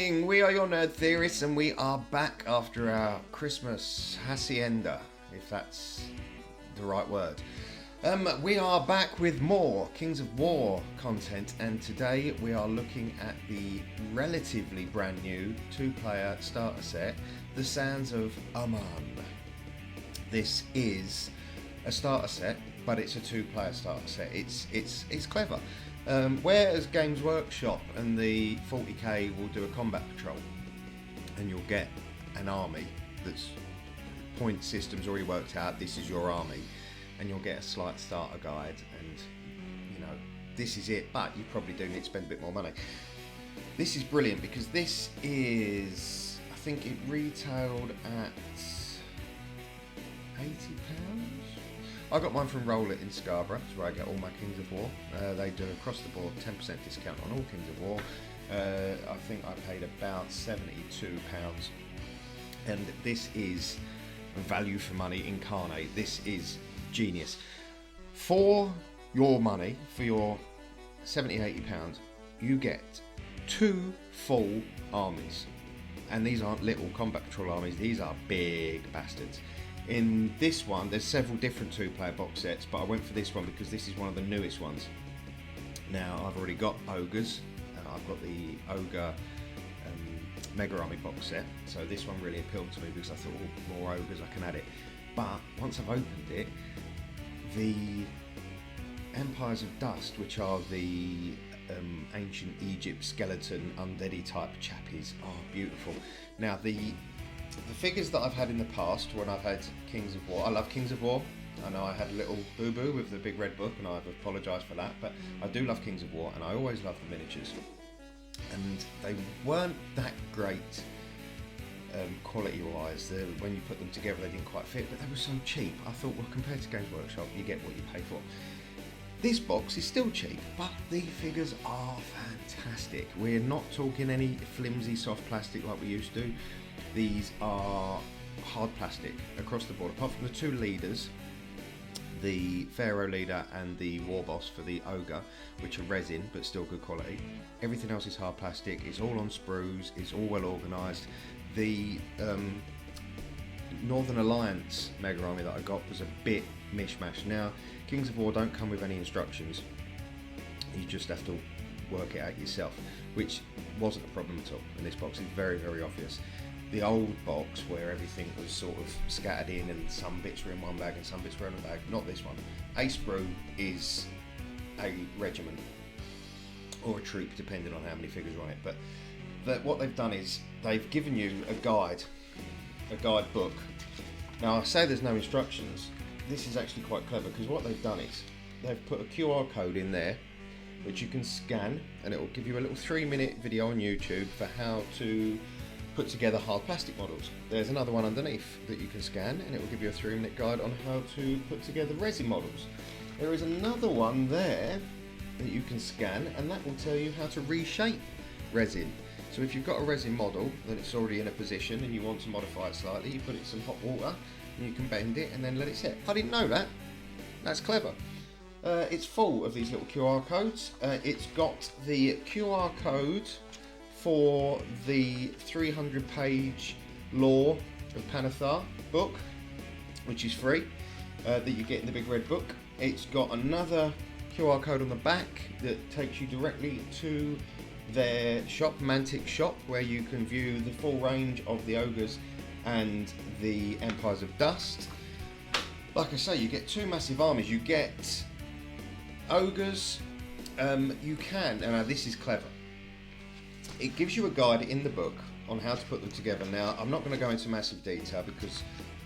morning, we are your nerd theorists and we are back after our Christmas hacienda, if that's the right word. We are back with more Kings of War content, and today we are looking at the relatively brand new 2-player starter set, The Sands of Ahmun. This is a starter set, but it's a 2-player starter set. It's clever. Whereas Games Workshop and the 40k will do a combat patrol, and you'll get an army that's point systems already worked out. This is your army, and you'll get a slight starter guide, and you know this is it. But you probably do need to spend a bit more money. This is brilliant because this is, I think it retailed at £80. I got mine from Roll It in Scarborough. That's where I get all my Kings of War. They do across the board 10% discount on all Kings of War. I think I paid about £72, and this is value for money incarnate. This is genius. For your money, for your £70-80, you get 2 full armies, and these aren't little combat patrol armies. These are big bastards. In this one, there's several different 2-player box sets, but I went for this one because this is one of the newest ones. Now, I've already got Ogres. I've got the Ogre Mega Army box set, so this one really appealed to me because I thought, oh, more Ogres, I can add it. But once I've opened it, the Empires of Dust, which are the ancient Egypt skeleton undeady type chappies, are beautiful. Now, the figures that I've had in the past when I've had Kings of War, I love Kings of War. I know I had a little boo-boo with the big red book, and I've apologised for that, but I do love Kings of War, and I always love the miniatures. And they weren't that great quality-wise. When you put them together, they didn't quite fit, but they were so cheap. I thought, well, compared to Games Workshop, you get what you pay for. This box is still cheap, but the figures are fantastic. We're not talking any flimsy soft plastic like we used to. These are hard plastic across the board, apart from the 2 leaders, the Pharaoh leader and the war boss for the Ogre, which are resin but still good quality. Everything else is hard plastic. It's all on sprues. It's all well organised. The Northern Alliance Mega Army that I got was a bit mishmash. Now, Kings of War don't come with any instructions. You just have to work it out yourself, which wasn't a problem at all in this box. It's very, very obvious. The old box where everything was sort of scattered in and some bits were in one bag and some bits were in a bag, not this one. A sprue is a regiment or a troop, depending on how many figures are on it. But what they've done is they've given you a guide book. Now, I say there's no instructions. This is actually quite clever because what they've done is they've put a QR code in there which you can scan, and it will give you a little 3-minute video on YouTube for how to put together hard plastic models. There's another one underneath that you can scan, and it will give you a 3-minute guide on how to put together resin models. There is another one there that you can scan, and that will tell you how to reshape resin. So if you've got a resin model that it's already in a position and you want to modify it slightly, you put it in some hot water and you can bend it and then let it set. I didn't know that. That's clever. It's full of these little QR codes. It's got the QR code for the 300-page Lore of Panathar book, which is free, that you get in the big red book. It's got another QR code on the back that takes you directly to their shop, Mantic Shop, where you can view the full range of the Ogres and the Empires of Dust. Like I say, you get 2 massive armies. You get Ogres, you can, and now this is clever, it gives you a guide in the book on how to put them together. Now, I'm not going to go into massive detail because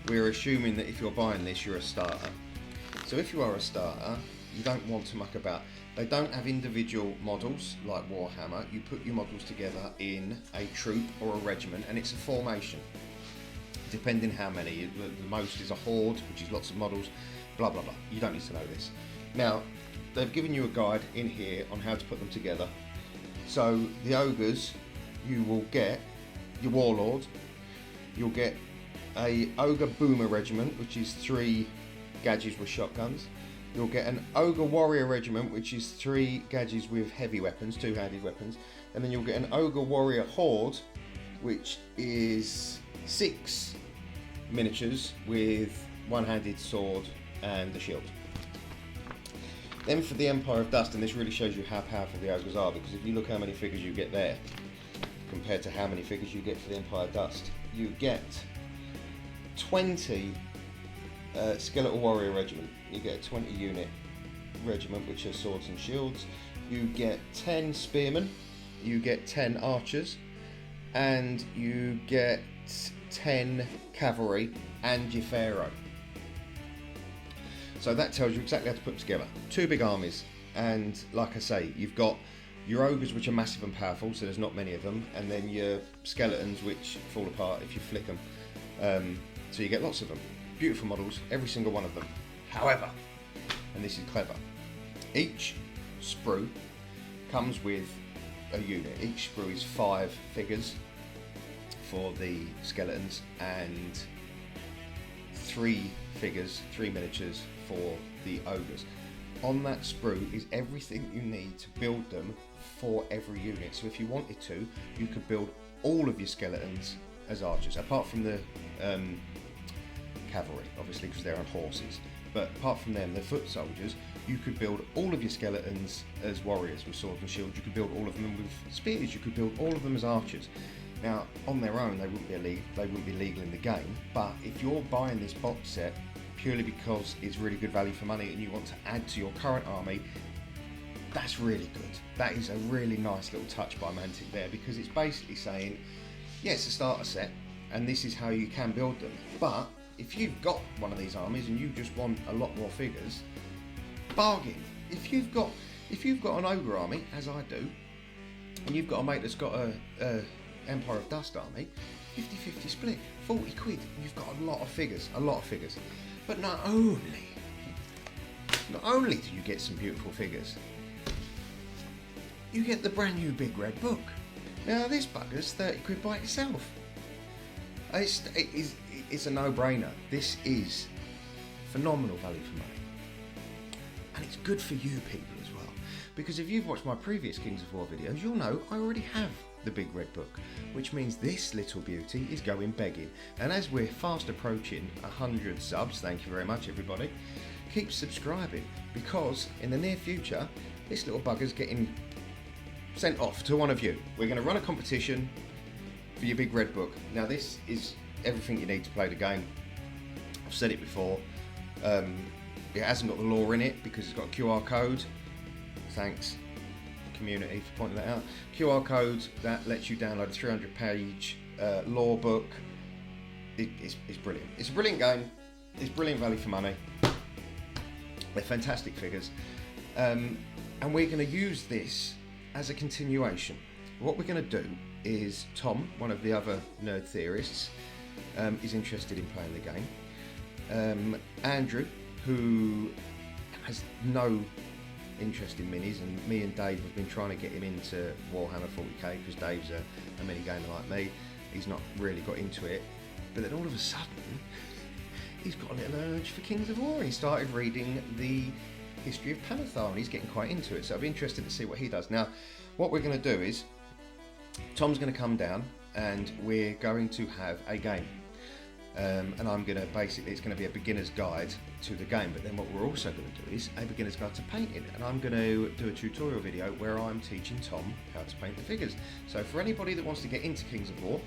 we're assuming that if you're buying this, you're a starter. So if you are a starter, you don't want to muck about. They don't have individual models like Warhammer. You put your models together in a troop or a regiment, and it's a formation, depending how many. The most is a horde, which is lots of models, blah, blah, blah. You don't need to know this. Now, they've given you a guide in here on how to put them together. So the Ogres, you will get your Warlord, you'll get a Ogre Boomer Regiment, which is 3 gadgets with shotguns. You'll get an Ogre Warrior Regiment, which is 3 gadgets with heavy weapons, 2-handed weapons. And then you'll get an Ogre Warrior Horde, which is 6 miniatures with 1-handed sword and the shield. Then for the Empire of Dust, and this really shows you how powerful the Ogres are, because if you look how many figures you get there, compared to how many figures you get for the Empire of Dust, you get 20 Skeletal Warrior Regiment. You get a 20 unit regiment which has swords and shields. You get 10 spearmen, you get 10 archers, and you get 10 cavalry and your pharaoh. So that tells you exactly how to put them together. 2 big armies, and like I say, you've got your ogres, which are massive and powerful, so there's not many of them, and then your skeletons, which fall apart if you flick them. So you get lots of them. Beautiful models, every single one of them. However, and this is clever, each sprue comes with a unit. Each sprue is 5 figures for the skeletons and 3 figures, 3 miniatures for the ogres. On that sprue is everything you need to build them for every unit. So if you wanted to, you could build all of your skeletons as archers, apart from the cavalry, obviously, because they're on horses. But apart from them, the foot soldiers, you could build all of your skeletons as warriors with swords and shields. You could build all of them with spears. You could build all of them as archers. Now, on their own, they wouldn't be legal in the game. But if you're buying this box set purely because it's really good value for money and you want to add to your current army, that's really good. That is a really nice little touch by Mantic there, because it's basically saying, yeah, it's a starter set, and this is how you can build them. But if you've got one of these armies and you just want a lot more figures, bargain. If you've got an ogre army, as I do, and you've got a mate that's got a Empire of Dust army, 50-50 split, 40 quid, you've got a lot of figures. But not only do you get some beautiful figures, you get the brand new Big Red Book. Now this bugger's 30 quid by itself. It's a no-brainer. This is phenomenal value for money. And it's good for you people as well. Because if you've watched my previous Kings of War videos, you'll know I already have the Big Red Book, which means this little beauty is going begging. And as we're fast approaching 100 subs, thank you very much everybody, keep subscribing, because in the near future, this little bugger's getting sent off to one of you. We're going to run a competition for your Big Red Book. Now this is everything you need to play the game. I've said it before. It hasn't got the lore in it because it's got a QR code. Thanks community for pointing that out. QR code that lets you download a 300-page lore book. It's brilliant. It's a brilliant game. It's brilliant value for money. They're fantastic figures. And we're going to use this as a continuation. What we're going to do is Tom, one of the other nerd theorists, is interested in playing the game. Andrew, who has no interest in minis, and me and Dave have been trying to get him into Warhammer 40k because Dave's a mini gamer like me. He's not really got into it, but then all of a sudden he's got a little urge for Kings of War. He started reading the history of Panathar and he's getting quite into it, so I'll be interested to see what he does. Now what we're going to do is Tom's going to come down and we're going to have a game. And I'm going to basically, it's going to be a beginner's guide to the game, but then what we're also going to do is a beginner's guide to painting, and I'm going to do a tutorial video where I'm teaching Tom how to paint the figures. So for anybody that wants to get into Kings of War,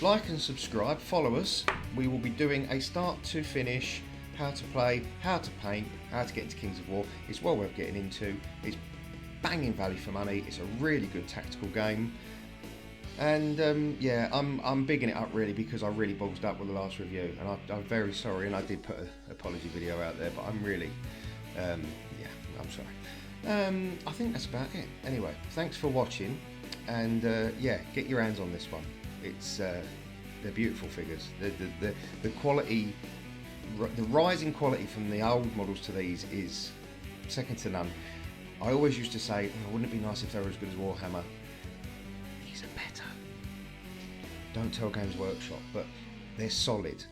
like and subscribe, follow us. We will be doing a start to finish, how to play, how to paint, how to get into Kings of War. It's well worth getting into. It's banging value for money. It's a really good tactical game. And yeah, I'm bigging it up really because I really ballsed up with the last review, and I'm very sorry, and I did put an apology video out there, but I'm really, yeah, I'm sorry. I think that's about it. Anyway, thanks for watching, and yeah, get your hands on this one. It's they're beautiful figures. The quality, the rising quality from the old models to these is second to none. I always used to say, oh, wouldn't it be nice if they were as good as Warhammer? These are better. Don't tell Games Workshop, but they're solid.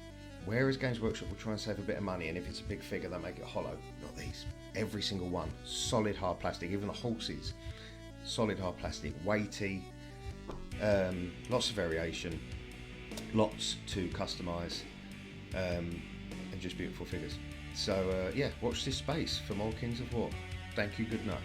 Whereas Games Workshop will try and save a bit of money, and if it's a big figure, they make it hollow. Not these. Every single one, solid hard plastic. Even the horses, solid hard plastic, weighty. Lots of variation, lots to customise, and just beautiful figures. So yeah, watch this space for more Kings of War. Thank you, good night.